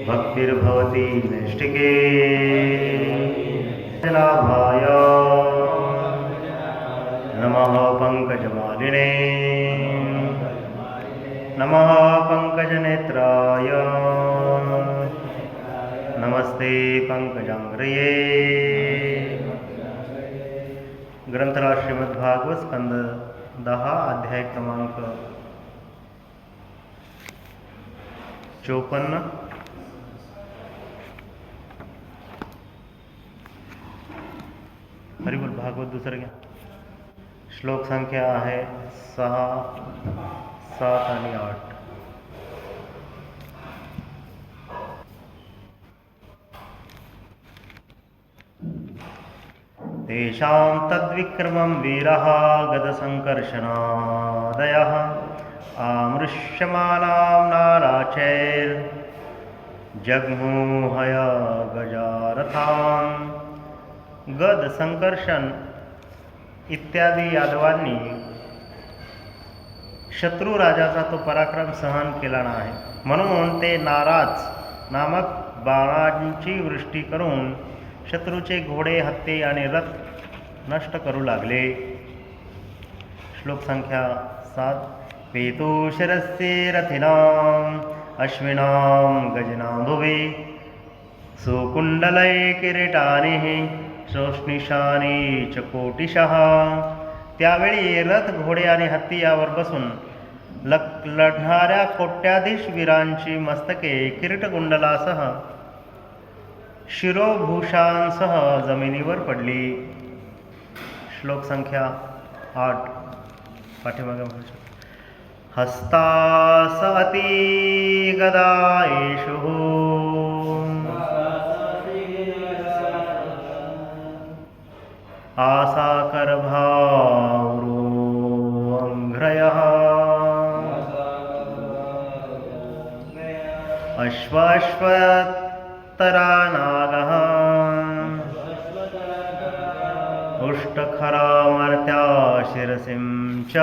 भक्तिर्भवति नैष्टिके लाभाय नमः पंकजमालिने नमः पंकजनेत्राय नमस्ते पंकजांग्रये। ग्रंथराज श्रीमद्भागवत स्कंद 10 अध्याय क्रमांक 54। हरिबोल भागवत दुसरं घ्या। श्लोक संख्या आहे 6, 7 आणि 8। तेषां तद्विक्रमं वीरः गदसंकर्षणादयः आमृष्यमाणां नाराचैर्जग्मुहय गजारथान्। गद, संकर्षण इत्यादी यादवांनी शत्रू राजाचा तो पराक्रम सहन केला नाही, म्हणून ते नाराज नामक बाणांची वृष्टी करून शत्रूचे घोडे, हत्ती आणि रथ नष्ट करू लागले। श्लोक संख्या 7। पेतुशिरस्य रथिनाम् अश्विनां गजनाम्भुवे सुकुण्डलैः किरीटानिः शोष्णिशानि च कोटिशः। त्यावेळी रथ, घोडे आणि हत्ती यावर बसून लढणाऱ्या कोट्याधीश वीरांची मस्तके किरीटकुंडलासह शिरोभूषांसह जमिनीवर पडली। श्लोक संख्या 8 पाठीमागे हस्तास अति गदायेषु आसाकरभावरोऽङ्घ्रयः अश्वाश्वतरानागः उष्टखरामर्त्या शिरसिं च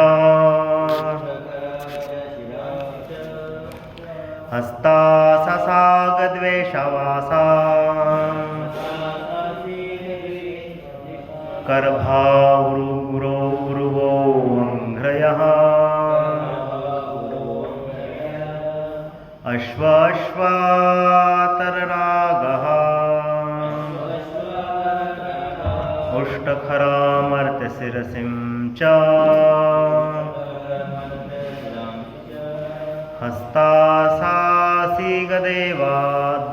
हस्ताससागद्वेषवासा करभावृवोऽङ्घ्रयः अश्वाश्वातररागः उष्टखरामर्त्यशिरसिं च हस्तासासि गदेवा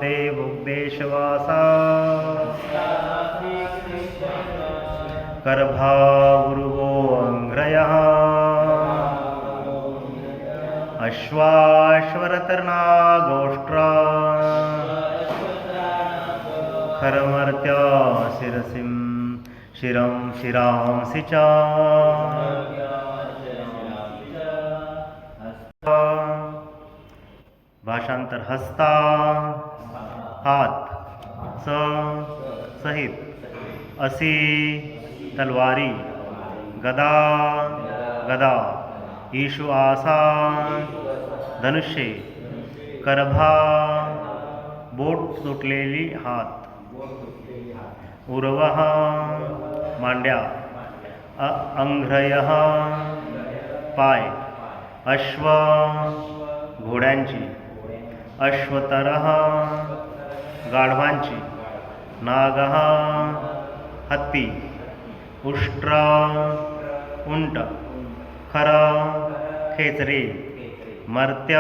देवोपदेशवासा करभावृवोऽङ्घ्रयः अश्वाश्वरतर्नागोष्ट्रा खरमर्त्या शिरांसि च। भाषांतर। हस्ता हात, सहित, असी तलवारी, गदा गदा, ईशु आसा धनुष्ये, करभा बोट तुटलेली हात, उर्वः मांड्या, अंघ्रयः पाय, अश्व घोड्यांची, अश्वतरः गाढवांची, नागः हत्ती, उष्ट्र उंट, खर खेचरे, मर्त्य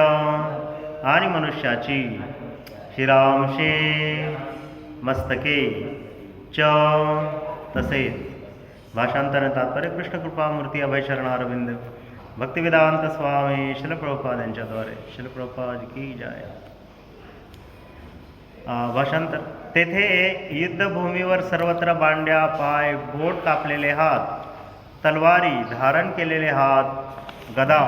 आणि मनुष्याची, शिरांशे मस्तके, च तसेच। भाषांतर तात्पर्य कृष्ण कृपा मूर्ती अभय शरणारविंद भक्तिवेदांत स्वामी शिल प्रभुपाद यांच्याद्वारे। शिल प्रभुपाद की जय। भाषांतर। तेथे युद्धभूमीवर सर्वत्र बांड्या, पाय, बोट कापलेले हात, तलवारी धारण केलेले हात, गदा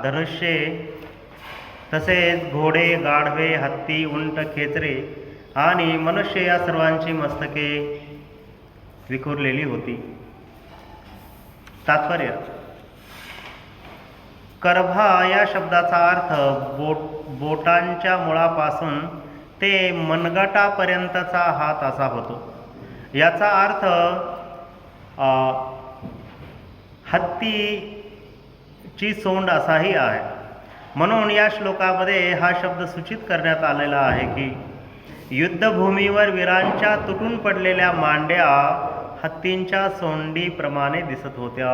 धनुष्ये तसेच घोडे, गाढवे, हत्ती, उंट, खेचरे आणि मनुष्य या सर्वांची मस्तके विखुरलेली होती। तात्पर्य। करभा या शब्दाचा अर्थ बोटांच्या मुळापासून ते मनगटापर्यंतचा हात असा होतो. याचा अर्थ हत्तीची सोंड असाही आहे. म्हणून या श्लोकामध्ये हा शब्द सूचित करण्यात आलेला आहे की युद्धभूमीवर वीरांच्या तुटून पडलेल्या मांड्या हत्तींच्या सोंडीप्रमाणे दिसत होत्या.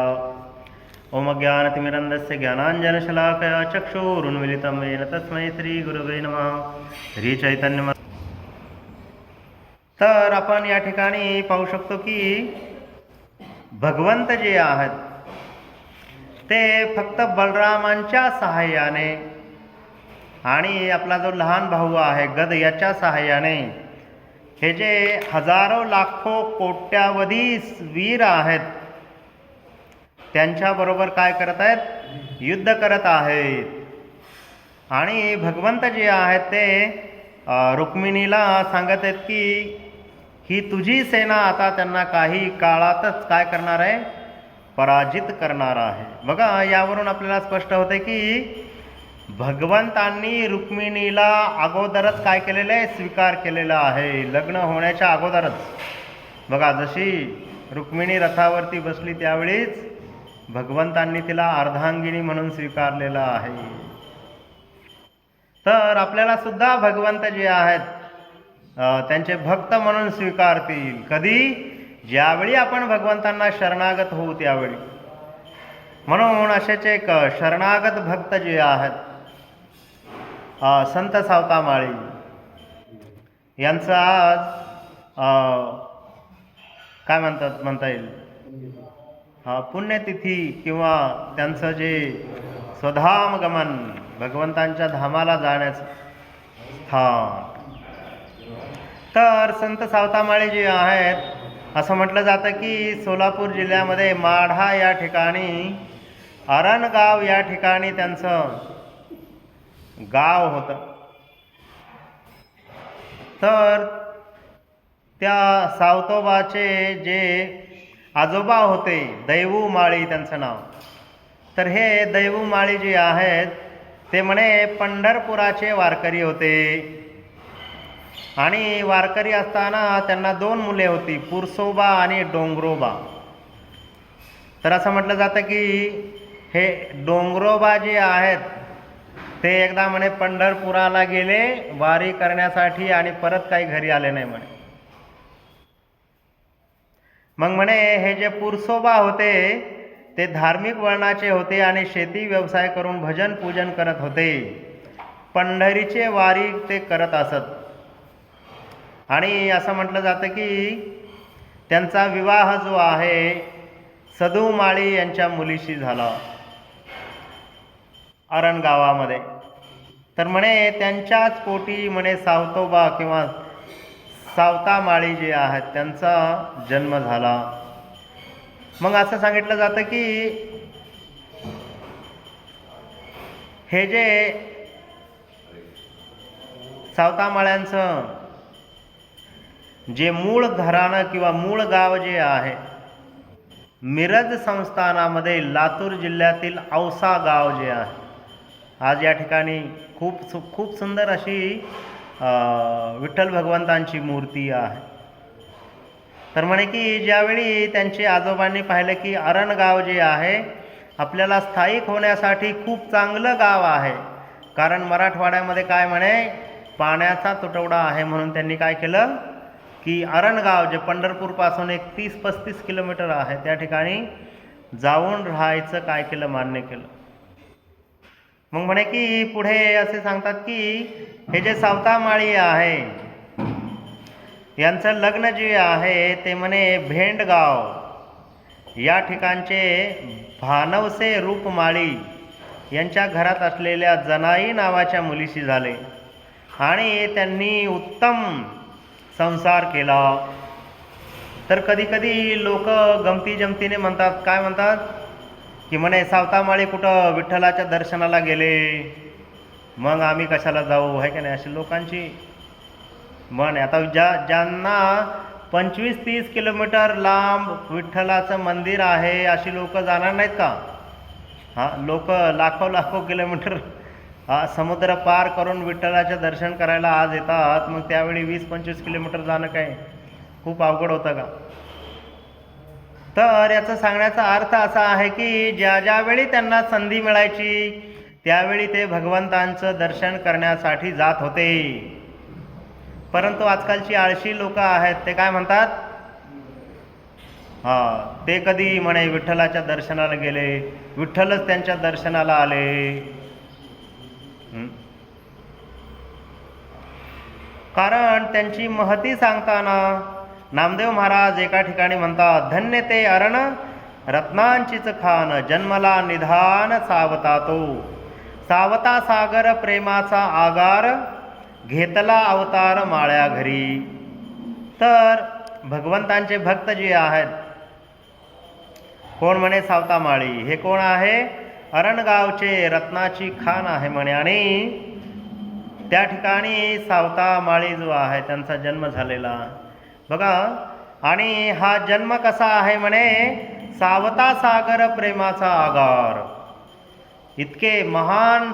ओम ज्ञानतिमिरन्धस्य ज्ञानाञ्जनशलाकया चक्षुरुन्मीलितं येन तस्मै श्री गुरवे नमः. श्री चैतन्य. तर आपण या ठिकाणी पाहू शकतो की भगवंत जे आहेत ते फक्त बलरामांच्या सहाय्याने आणि आपला जो लहान भाऊ आहे गद याच्या सहाय्याने हे जे हजारो लाखो कोट्यावधी वीर आहेत त्यांच्याबरोबर काय करत आहेत, युद्ध करत आहेत. आणि भगवंत जे आहेत ते रुक्मिणीला सांगत आहेत की ही तुझी सेना आता त्यांना काही काळातच काय करणार आहे, पराजित करणार आहे. बघा, यावरून आपल्याला स्पष्ट होते की भगवंतांनी रुक्मिणीला अगोदरच काय केलेलं आहे, स्वीकार केलेला आहे, लग्न होण्याच्या अगोदरच. बघा, जशी रुक्मिणी रथावरती बसली त्यावेळीच भगवंतांनी तिला अर्धांगिनी म्हणून स्वीकारलेलं आहे. तर आपल्याला सुद्धा भगवंत जे आहेत त्यांचे भक्त म्हणून स्वीकारतील. कधी? ज्यावेळी आपण भगवंतांना शरणागत होऊ त्यावेळी. म्हणून असेच एक शरणागत भक्त जे आहेत संत सावतामाळी यांचं आज काय म्हणता येईल पुण्यतिथी किंवा त्यांचं जे स्वधाम गमन भगवंतांच्या धामाला जाण्याचं स्थान. तर संत सावतामाळी जे आहेत असं म्हटलं जातं की सोलापूर जिल्ह्यामध्ये माढा या ठिकाणी अरणगाव या ठिकाणी त्यांचं गाव होतं. तर त्या सावतोबाचे जे आजोबा होते दैवू माळी त्यांचं नाव. तर हे दैवू माळी जे आहेत ते म्हणे पंढरपुराचे वारकरी होते. आणि वारकरी असताना त्यांना 2 मुले होती, पुरसोबा आणि डोंगरोबा. तर असं म्हटलं जातं की हे डोंगरोबा जे आहेत ते एकदा म्हणे पंढरपुराला गेले वारी करण्यासाठी आणि परत काही घरी आले नाही म्हणे. मग म्हणे हे जे पुरसोबा होते ते धार्मिक वळणाचे होते आणि शेती व्यवसाय करून भजन पूजन करत होते. पंढरीचे वारी ते करत असत. आणि असं म्हटलं जातं की त्यांचा विवाह जो आहे सदू माळी यांच्या मुलीशी झाला अरण गावामध्ये. तर म्हणे त्यांच्याच पोटी म्हणे सावतोबा किंवा सावतामाळी जे आहेत त्यांचा जन्म झाला. मग असं सांगितलं जातं की हे जे सावतामाळ्यांचं जे मूळ घराणं किंवा मूळ गाव जे आहे मिरज संस्थानामध्ये लातूर जिल्ह्यातील औसा गाव जे आहे. आज या ठिकाणी खूप सुंदर अशी विठ्ठल भगवंतांची मूर्ती आहे. तर म्हणे की ज्यावेळी त्यांच्या आजोबांनी पाहिलं की अरण गाव जे आहे आपल्याला स्थायिक होण्यासाठी खूप चांगलं गाव आहे, कारण मराठवाड्यामध्ये काय म्हणे पाण्याचा तुटवडा आहे. म्हणून त्यांनी काय केलं की अरणगाव जे पंढरपूरपासून एक 30-35 किलोमीटर आहे त्या ठिकाणी जाऊन राहायचं काय केलं, मान्य केलं. मग म्हणे की पुढे असे सांगतात की हे जे सावतामाळी आहे यांचं लग्न जे आहे ते म्हणे भेंडगाव या ठिकाणचे भानवसे रूपमाळी यांच्या घरात असलेल्या जनाई नावाच्या मुलीशी झाले आणि त्यांनी उत्तम संसार केला. तर कधी कधी लोक गमती जमतीने म्हणतात, काय म्हणतात की म्हणे सावतामाळी कुठं विठ्ठलाच्या दर्शनाला गेले, मग आम्ही कशाला जाऊ, आहे की नाही, अशी लोकांची म्हण. आता ज्यांना 25-30 किलोमीटर लांब विठ्ठलाचं मंदिर आहे अशी लोक जाणार नाहीत का? लोक लाखो लाखो किलोमीटर समुद्र पार करून विठ्ठलाचे दर्शन करायला आज येतात. मग त्यावेळी 20-25 किलोमीटर जाणं काय खूप अवघड होतं का? तर याचा सांगण्याचा अर्थ असा आहे की ज्या ज्यावेळी त्यांना संधी मिळायची त्यावेळी ते भगवंतांचं दर्शन करण्यासाठी जात होते. परंतु आजकालची आळशी लोक आहेत, ते काय म्हणतात, ते कधी म्हणे विठ्ठलाच्या दर्शनाला गेले, विठ्ठलच त्यांच्या दर्शनाला आले. कारण त्यांची महती सांगताना नामदेव महाराज एका ठिकाणी म्हणतात, धन्य ते अरण रत्नांचीच खान, जन्मला निधान सावता तो, सावता सागर प्रेमाचा आगार, घेतला अवतार माळ्या घरी. तर भगवंतांचे भक्त जे आहेत, कोण म्हणे सावता माळी, हे कोण आहे, अरणगावचे रत्नाची खान आहे म्हणे. आणि त्या ठिकाणी सावता माळी जो आहे त्यांचा जन्म झालेला बघा. आणि हा जन्म कसा आहे म्हणे, सावता सागर प्रेमाचा आगार. इतके महान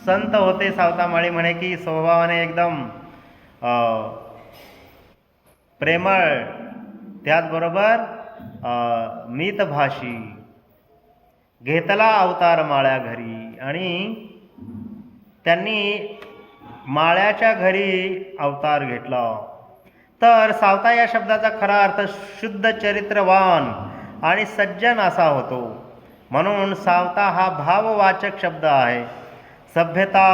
संत होते सावता माळी म्हणे की स्वभावाने एकदम प्रेमळ, त्याचबरोबर मितभाषी, घेतला अवतार माळ्या घरी. आणि त्यांनी माळ्याच्या घरी अवतार घेतला. तर सावता या शब्दाचा खरा अर्थ शुद्ध चरित्रवान आणि सज्जन असा होतो. म्हणून सावता हा भाववाचक शब्द आहे. सभ्यता,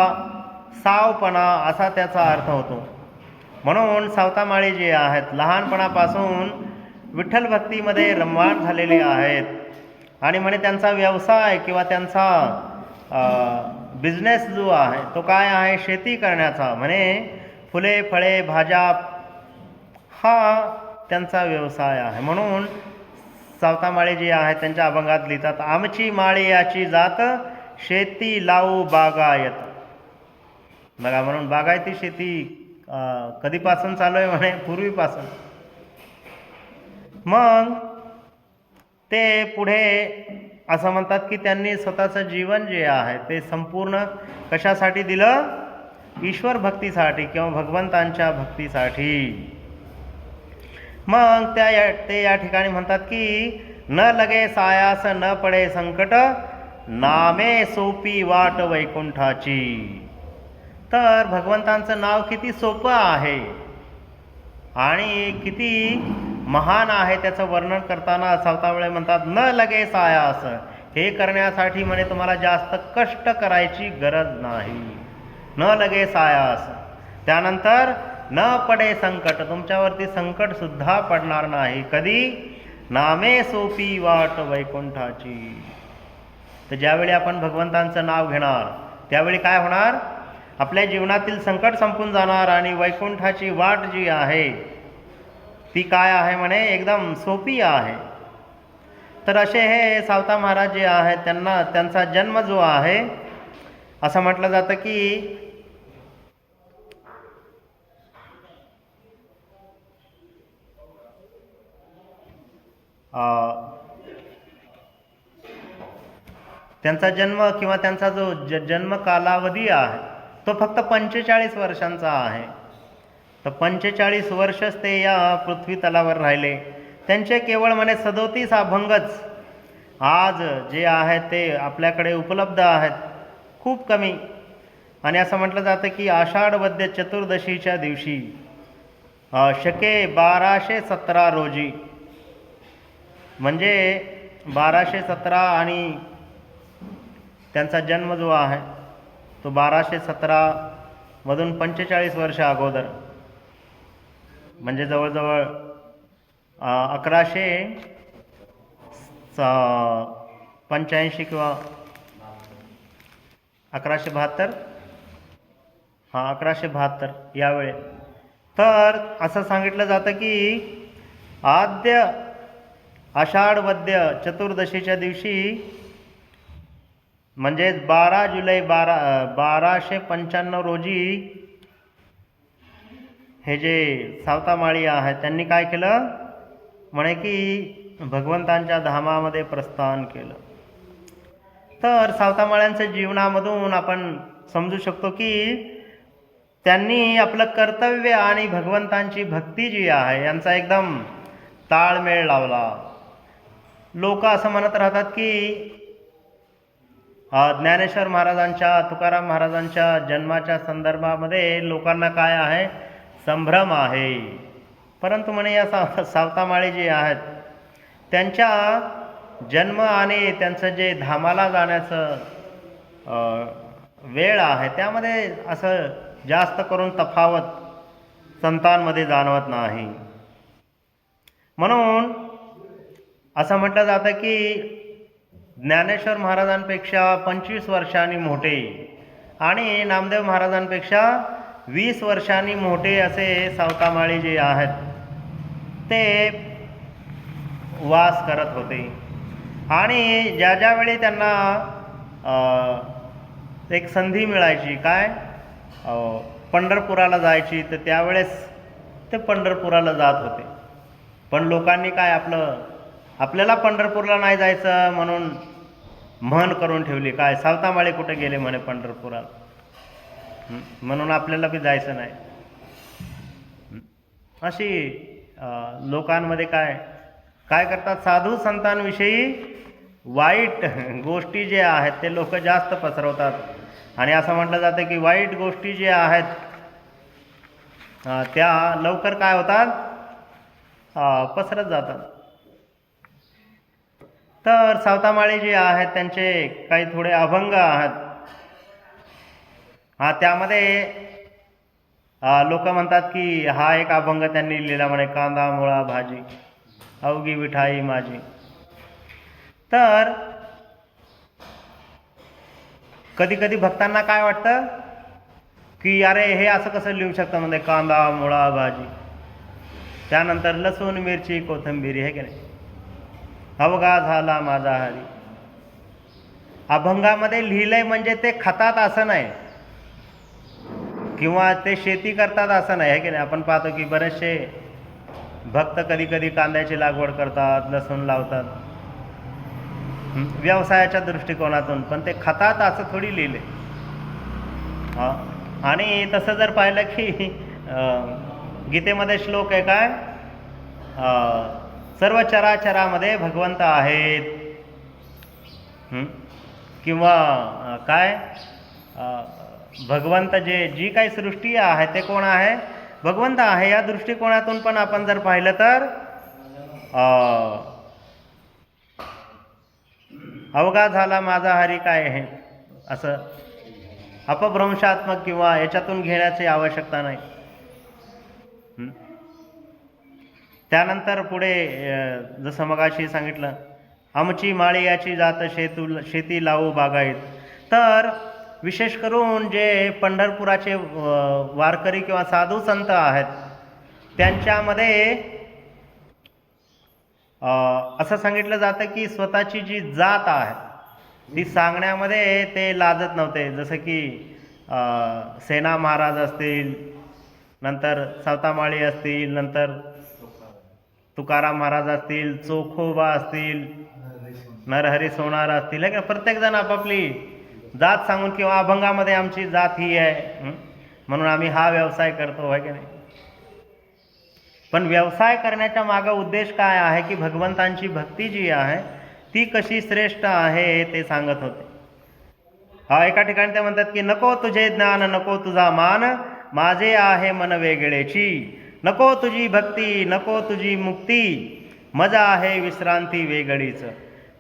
सावपणा असा त्याचा अर्थ होतो. म्हणून सावतामाळी जे आहेत लहानपणापासून विठ्ठल भक्तीमध्ये रममाण झालेले आहेत. आणि म्हणे त्यांचा व्यवसाय किंवा त्यांचा बिझनेस जो आहे तो काय आहे, शेती करण्याचा. म्हणे फुले फळे भाज्या हा त्यांचा व्यवसाय आहे. म्हणून सावतामाळी जे आहेत त्यांच्या अभंगात लिहितात, आमची माळी याची जात, शेती लावू बागायत. बघा, म्हणून बागायती शेती कधीपासून चालू आहे म्हणे, पूर्वीपासून. मग ते पुढे असं म्हणतात की त्यांनी स्वतःचं जीवन जे आहे ते संपूर्ण कशासाठी दिलं, ईश्वर भक्तीसाठी किंवा भगवंतांच्या भक्तीसाठी. मग ते या ठिकाणी म्हणतात की न लगे सायास न पडे संकट, नामे सोपी वाट वैकुंठाची. तर भगवंतांचं नाव किती सोपं आहे आणि किती महान आहे त्याचं वर्णन करताना सावतामाळी म्हणतात, न लगे सायास. हे करण्यासाठी म्हणे तुम्हाला जास्त कष्ट करायची गरज नाही. न लगे सायास. त्यानंतर न पडे संकट, तुमच्यावरती संकट सुद्धा पडणार नाही. कधी, नामे सोपी वाट वैकुंठाची. तर ज्यावेळी आपण भगवंतांचं नाव घेणार त्यावेळी काय होणार, आपल्या जीवनातील संकट संपून जाणार आणि वैकुंठाची वाट जी आहे ती काय आहे म्हणे, एकदम सोपी आहे. तर असे हे सावता महाराज जे आहेत त्यांचा जन्म जो आहे, असं म्हटलं जातं की त्यांचा जन्म किंवा त्यांचा जो जन्म कालावधी आहे तो फक्त 45 वर्षांचा आहे. तर 45 वर्षच ते या पृथ्वी तलावर राहिले. त्यांचे केवळ म्हणे 37 अभंगच आज जे आहेत ते आपल्याकडे उपलब्ध आहेत, खूप कमी. आणि असं म्हटलं जातं की आषाढ वद्य चतुर्दशीच्या दिवशी शके 1217 रोजी, म्हणजे 1217 आणि त्यांचा जन्म जो आहे तो 1217 मधून 45 वर्ष अगोदर, म्हणजे जवळजवळ 1185 किंवा 1172, 1172 यावेळी. तर असं सांगितलं जातं की आद्य आषाढ वद्य चतुर्दशीच्या दिवशी, म्हणजे 12 जुलै 1295 रोजी हे जे सावतामाळी आहेत त्यांनी काय केलं म्हणे की भगवंतांच्या धामामध्ये प्रस्थान केलं. तर सावतामाळ्यांच्या जीवनामधून आपण समजू शकतो की त्यांनी आपलं कर्तव्य आणि भगवंतांची भक्ती जी आहे यांचा एकदम ताळमेळ लावला. लोक असं म्हणत राहतात की ज्ञानेश्वर महाराजांच्या, तुकाराम महाराजांच्या जन्माच्या संदर्भामध्ये लोकांना काय आहे, संभ्रम आहे. परंतु म्हणे या सावतामाळी जे आहेत त्यांच्या जन्म आणि त्यांचं जे धामाला जाण्याचं वेळ आहे त्यामध्ये असं जास्त करून तफावत संतांमध्ये जाणवत नाही. म्हणून असं म्हटलं जातं की ज्ञानेश्वर महाराजांपेक्षा 25 वर्षांनी मोठे आणि नामदेव महाराजांपेक्षा 20 वर्षांनी मोठे असे सावतामाळी जे आहेत ते वास करत होते. आणि ज्यावेळी त्यांना एक संधी मिळायची काय पंढरपुराला जायची, तर त्यावेळेस ते पंढरपुराला जात होते. पण लोकांनी काय आपल्याला पंढरपूरला नाही जायचं म्हणून म्हण करून ठेवली, काय सावतामाळी कुठे गेले म्हणे पंढरपुराला, म्हणून आपल्याला बी जायचं नाही. अशी लोकांमध्ये काय करतात, साधू संतांविषयी वाईट गोष्टी जे आहेत ते लोक जास्त पसरवतात. आणि असं म्हटलं जातं की वाईट गोष्टी ज्या आहेत त्या लवकर काय होतात, पसरत जातात. तर सावतामाळी जे आहेत त्यांचे काही थोडे अभंग आहेत. त्यामध्ये लोक म्हणतात की हा एक अभंग त्यांनी लिहिला म्हणे, कांदा मुळा भाजी अवघी विठाई माझी. तर कधी कधी भक्तांना काय वाटतं की अरे हे असं कसं लिहू शकतं, म्हणजे कांदा मुळा भाजी, त्यानंतर लसूण मिरची कोथिंबीर, हे की नाही, अवघा झाला माझा हरी. अभंगामध्ये लिहिलंय म्हणजे ते खातात असं नाही, किंवा ते शेती करतात असं नाही, आहे की नाही. आपण पाहतो की बरेचसे भक्त कधी कधी कांद्याची लागवड करतात, लसूण लावतात व्यवसायाच्या दृष्टिकोनातून, पण ते खातात असं थोडी लिहिले. आणि तसं जर पाहिलं की गीतेमध्ये श्लोक आहे काय, सर्व चराचरामध्ये भगवंत आहेत, किंवा काय भगवंत जी काही सृष्टी आहे ते कोण आहे, भगवंत आहे. या दृष्टिकोनातून पण आपण जर पाहिलं तर अवघा झाला माझा हरी काय आहे असं अपभ्रंशात्मक किंवा याच्यातून घेण्याची आवश्यकता नाही. त्यानंतर पुढे जसं मगाशी सांगितलं, आमची माळी याची जात शेती लावू बागायत. तर विशेष करून जे पंढरपुराचे वारकरी किंवा साधू संत आहेत त्यांच्यामध्ये असं सांगितलं जातं की स्वतःची जी जात आहे ती सांगण्यामध्ये ते लाजत नव्हते. जसं की सेना महाराज असतील, नंतर सावतामाळी असतील, नंतर तुकाराम महाराज असतील, चोखोबा असतील, नरहरी सोनार असतील, हे का प्रत्येकजण आपापली जात सांगून किंवा अभंगामध्ये आमची जात ही आहे म्हणून आम्ही हा व्यवसाय करतो, आहे की नाही. पण व्यवसाय करण्याच्या मागे उद्देश काय आहे की भगवंतांची भक्ती जी आहे ती कशी श्रेष्ठ आहे ते सांगत होते. एका ठिकाणी ते म्हणतात की नको तुझे ज्ञान नको तुझा मान, माझे आहे मन वेगळेची. नको तुझी भक्ती नको तुझी मुक्ती, मजा आहे विश्रांती वेगळीच.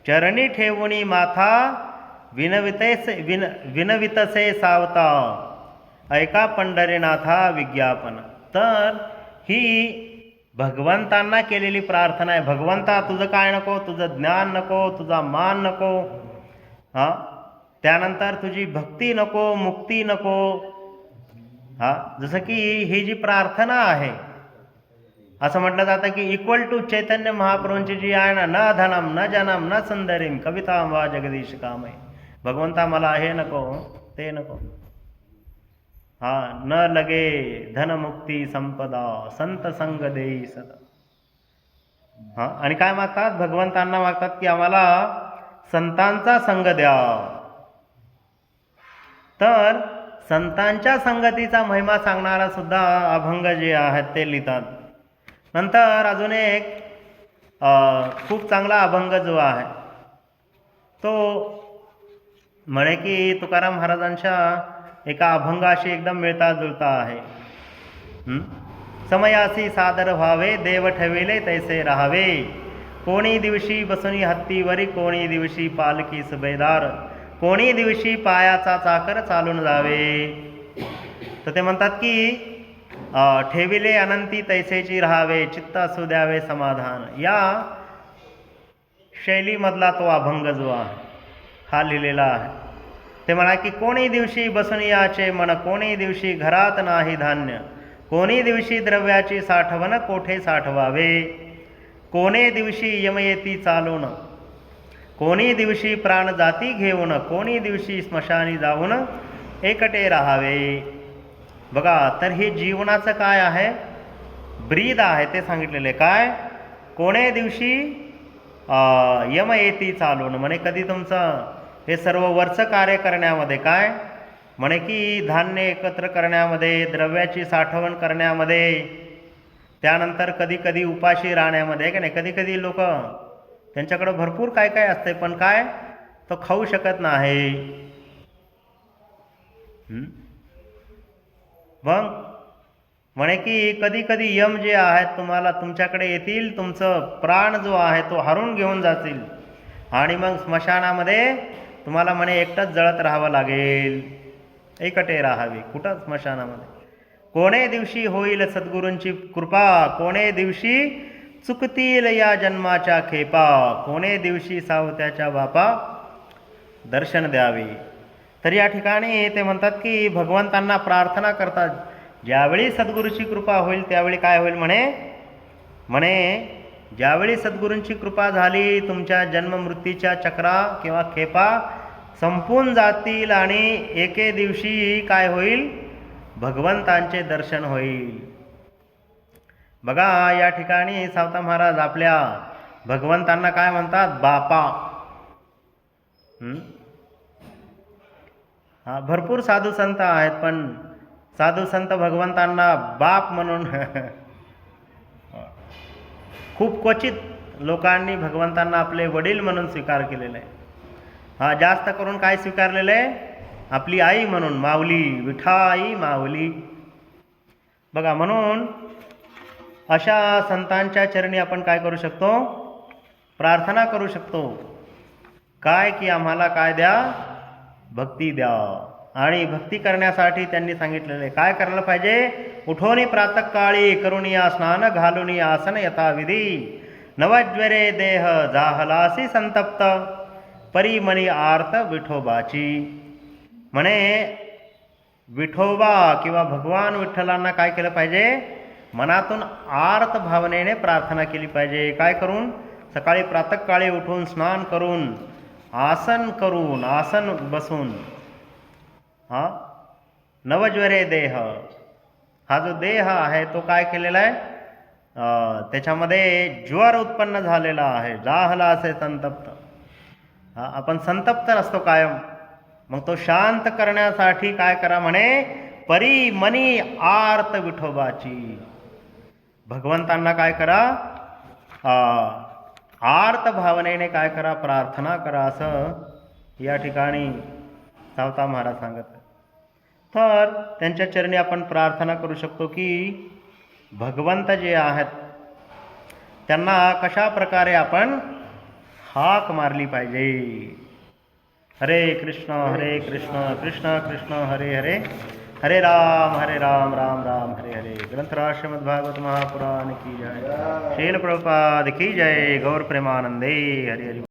चरणी ठेवणी माथा विनवितसे सावता, ऐका पंढरीनाथा विज्ञापन. तर ही भगवंतांना केलेली प्रार्थना आहे. भगवंता तुझं काय नको, तुझं ज्ञान नको, तुझा मान नको, त्यानंतर तुझी भक्ती नको, मुक्ती नको. जसं की ही जी प्रार्थना आहे असं म्हटलं जातं की इक्वल टू चैतन्य महाप्रभूंची जी आहे ना, न धनम न जनम न सुंदरीम कविता वा जगदीश कामय. भगवंता मला हे नको ते नको, न लगे धन मुक्ती संपदा संत संग देई सदा. आणि काय मागतात, भगवंतांना मागतात की आम्हाला संतांचा संग द्या. तर संतांच्या संगतीचा महिमा सांगणारा सुद्धा अभंग जे आहेत ते लिहितात. नंतर अजून एक खूप चांगला अभंग जो आहे तो म्हणे की तुकाराम महाराजांच्या एका अभंगाशी एकदम मिळता जुळता आहे. समयासी सादर व्हावे, देव ठेविले तैसे राहावे, कोणी दिवशी बसुनी हत्तीवरी, कोणी दिवशी पालखी सुभेदार, कोणी दिवशी पायाचा चाकर चालून जावे. तर ते म्हणतात की ठेविले अनंती तैसेची राहावे, चित्त असू द्यावे समाधान. या शैलीमधला तो अभंग जो आहे हा लिहिलेला आहे. ते म्हणा की कोणी दिवशी बसून याचे मन, कोणी दिवशी घरात नाही धान्य, कोणी दिवशी द्रव्याची साठवण कोठे साठवावे, कोणे दिवशी यम येती चालून, कोणी दिवशी प्राण जाती घेऊन, कोणी दिवशी स्मशानी जाऊन एकटे राहावे. बघा, तर हे जीवनाचं काय आहे, ब्रीद आहे ते सांगितलेले. काय, कोणे दिवशी यम येती चालून, म्हणे कधी तुमचं हे सर्व वरचं कार्य करण्यामध्ये, काय म्हणे की धान्य एकत्र करण्यामध्ये, द्रव्याची साठवण करण्यामध्ये, त्यानंतर कधी कधी उपाशी राहण्यामध्ये, की नाही, कधी कधी लोक त्यांच्याकडं भरपूर काय काय असते पण काय तो खाऊ शकत नाही. मग म्हणे की कधी कधी यम जे आहेत तुम्हाला तुमच्याकडे येतील, तुमचं प्राण जो आहे तो हरून घेऊन जातील आणि मग स्मशानामध्ये तुम्हाला म्हणे एकटंच जळत राहावं लागेल, एकटे राहावे. कुठं, स्मशानामध्ये. कोणे दिवशी होईल सद्गुरूंची कृपा, कोणे दिवशी चुकतील या जन्माच्या खेपा, कोणे दिवशी सावत्याच्या बापा दर्शन द्यावे. तर या ठिकाणी ते म्हणतात की भगवंतांना प्रार्थना करतात, ज्यावेळी सद्गुरूची कृपा होईल त्यावेळी काय होईल म्हणे ज्यावेळी सद्गुरूंची कृपा झाली, तुमच्या जन्ममृत्यूच्या चक्रा किंवा खेपा संपून जातील आणि एके दिवशी काय होईल, भगवंतांचे दर्शन होईल. बघा, या ठिकाणी सावता महाराज आपल्या भगवंतांना काय म्हणतात, बापा. हा, भरपूर साधू संत आहेत पण साधू संत भगवंतांना बाप म्हणून खूप क्वचित लोकांनी भगवंतांना आपले वडील म्हणून स्वीकार केलेले आहे. हा, जास्त करून काय स्वीकारलेलं आहे, आपली आई म्हणून, माऊली, विठाई माऊली. बघा, म्हणून अशा संतांच्या चरणी आपण काय करू शकतो, प्रार्थना करू शकतो. काय की आम्हाला काय द्या, भक्ती द्या. आणि भक्ती करण्यासाठी त्यांनी सांगितलेले काय करायला पाहिजे, उठोनी प्रातःकाळी करुणिया स्नान, घालुनी आसन यथाविधी, नवज्वरे देह जाहलासी संतप्त, परिमणी आर्त विठोबाची. म्हणे विठोबा किंवा भगवान विठ्ठलांना काय केलं पाहिजे, मनातून आर्त भावनेने प्रार्थना केली पाहिजे. काय करून, सकाळी प्रातःकाळी उठून स्नान करून, आसन बसून, नवज्वरे देह, हा जो देह आहे तो काय केलेला आहे, त्याच्यामध्ये ज्वर उत्पन्न झालेला आहे, जाहला असे संतप्त. आपण संतप्त असतो कायम, मग तो शांत करण्यासाठी काय करा म्हणे, परी मनी आर्त विठोबाची. भगवंतांना काय करा, आर्त भावनेने काय करा, प्रार्थना करा, असं या ठिकाणी सावता महाराज सांगत आहेत. तर त्यांच्या चरणी आपण प्रार्थना करू शकतो की भगवंत जे आहेत त्यांना कशा प्रकारे आपण हाक मारली पाहिजे. हरे कृष्ण कृष्ण कृष्ण हरे हरे, हरे राम राम राम हरे हरे. ग्रंथराज श्रीमद् भागवत महापुराण की जय. शील प्रभुपाद की जय. गौर प्रेमानंदे. हरि हरि.